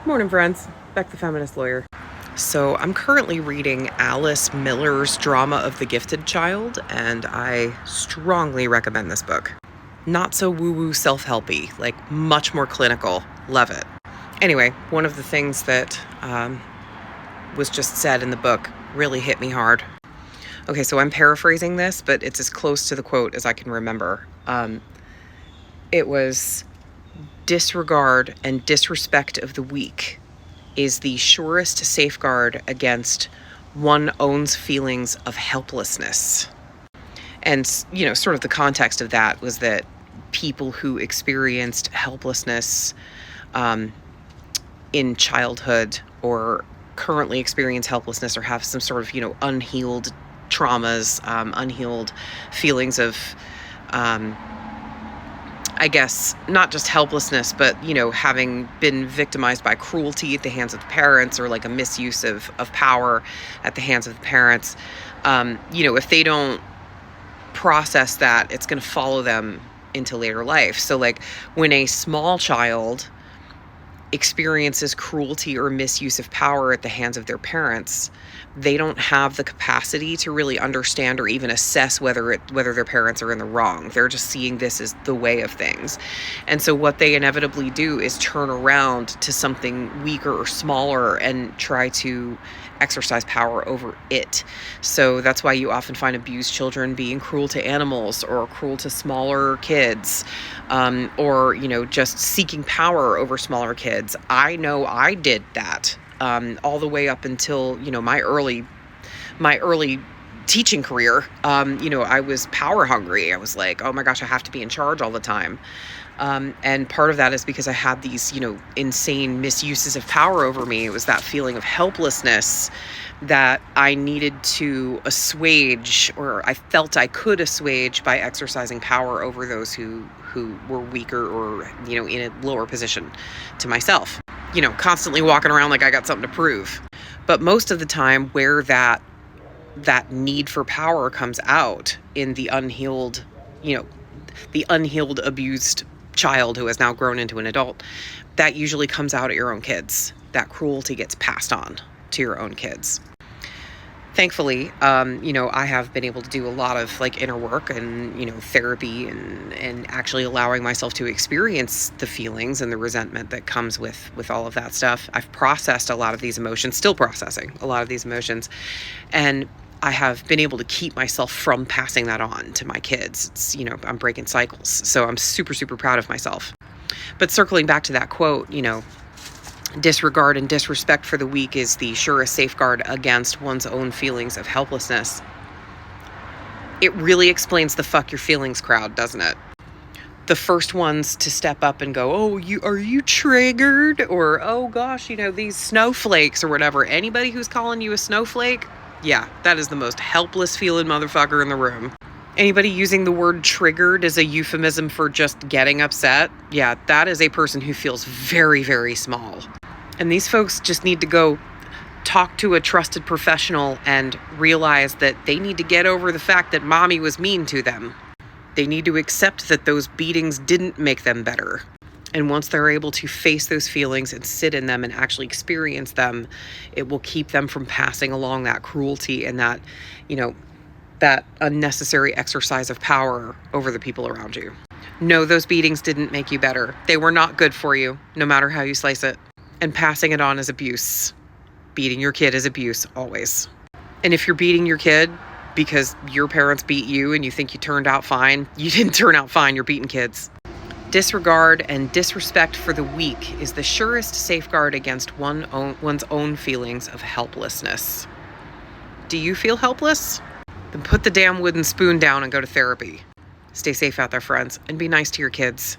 Morning, friends. Beck the Feminist Lawyer. So, I'm currently reading Alice Miller's Drama of the Gifted Child, and I strongly recommend this book. Not so woo-woo self-helpy, like much more clinical. Love it. Anyway, one of the things that was just said in the book really hit me hard. Okay, so I'm paraphrasing this, but it's as close to the quote as I can remember. It was, "Disregard and disrespect of the weak is the surest safeguard against one's own feelings of helplessness." And, sort of the context of that was that people who experienced helplessness in childhood or currently experience helplessness or have some sort of, unhealed traumas, unhealed feelings of, I guess, not just helplessness, but, having been victimized by cruelty at the hands of the parents or like a misuse of power at the hands of the parents. If they don't process that, it's going to follow them into later life. So like when a small child experiences cruelty or misuse of power at the hands of their parents, they don't have the capacity to really understand or even assess whether their parents are in the wrong. They're just seeing this as the way of things. And so what they inevitably do is turn around to something weaker or smaller and try to exercise power over it. So that's why you often find abused children being cruel to animals or cruel to smaller kids, or, just seeking power over smaller kids. I know I did that. All the way up until, my early teaching career. I was power hungry. I was like, oh my gosh, I have to be in charge all the time. And part of that is because I had these, insane misuses of power over me. It was that feeling of helplessness that I needed to assuage, or I felt I could assuage by exercising power over those who were weaker or, in a lower position to myself. Constantly walking around like I got something to prove. But most of the time where that need for power comes out in the unhealed, abused child who has now grown into an adult, that usually comes out at your own kids. That cruelty gets passed on to your own kids. Thankfully, I have been able to do a lot of like inner work and, therapy and actually allowing myself to experience the feelings and the resentment that comes with all of that stuff. I've processed a lot of these emotions, still processing a lot of these emotions. And I have been able to keep myself from passing that on to my kids. It's, I'm breaking cycles. So I'm super, super proud of myself. But circling back to that quote, disregard and disrespect for the weak is the surest safeguard against one's own feelings of helplessness. It really explains the fuck your feelings crowd, doesn't it? The first ones to step up and go, oh, are you triggered? Or, oh gosh, these snowflakes or whatever. Anybody who's calling you a snowflake, yeah, that is the most helpless feeling motherfucker in the room. Anybody using the word triggered as a euphemism for just getting upset, yeah, that is a person who feels very, very small. And these folks just need to go talk to a trusted professional and realize that they need to get over the fact that mommy was mean to them. They need to accept that those beatings didn't make them better. And once they're able to face those feelings and sit in them and actually experience them, it will keep them from passing along that cruelty and that, that unnecessary exercise of power over the people around you. No, those beatings didn't make you better. They were not good for you, no matter how you slice it. And passing it on is abuse. Beating your kid is abuse, always. And if you're beating your kid because your parents beat you and you think you turned out fine, you didn't turn out fine, you're beating kids. Disregard and disrespect for the weak is the surest safeguard against one's own feelings of helplessness. Do you feel helpless? Then put the damn wooden spoon down and go to therapy. Stay safe out there, friends, and be nice to your kids.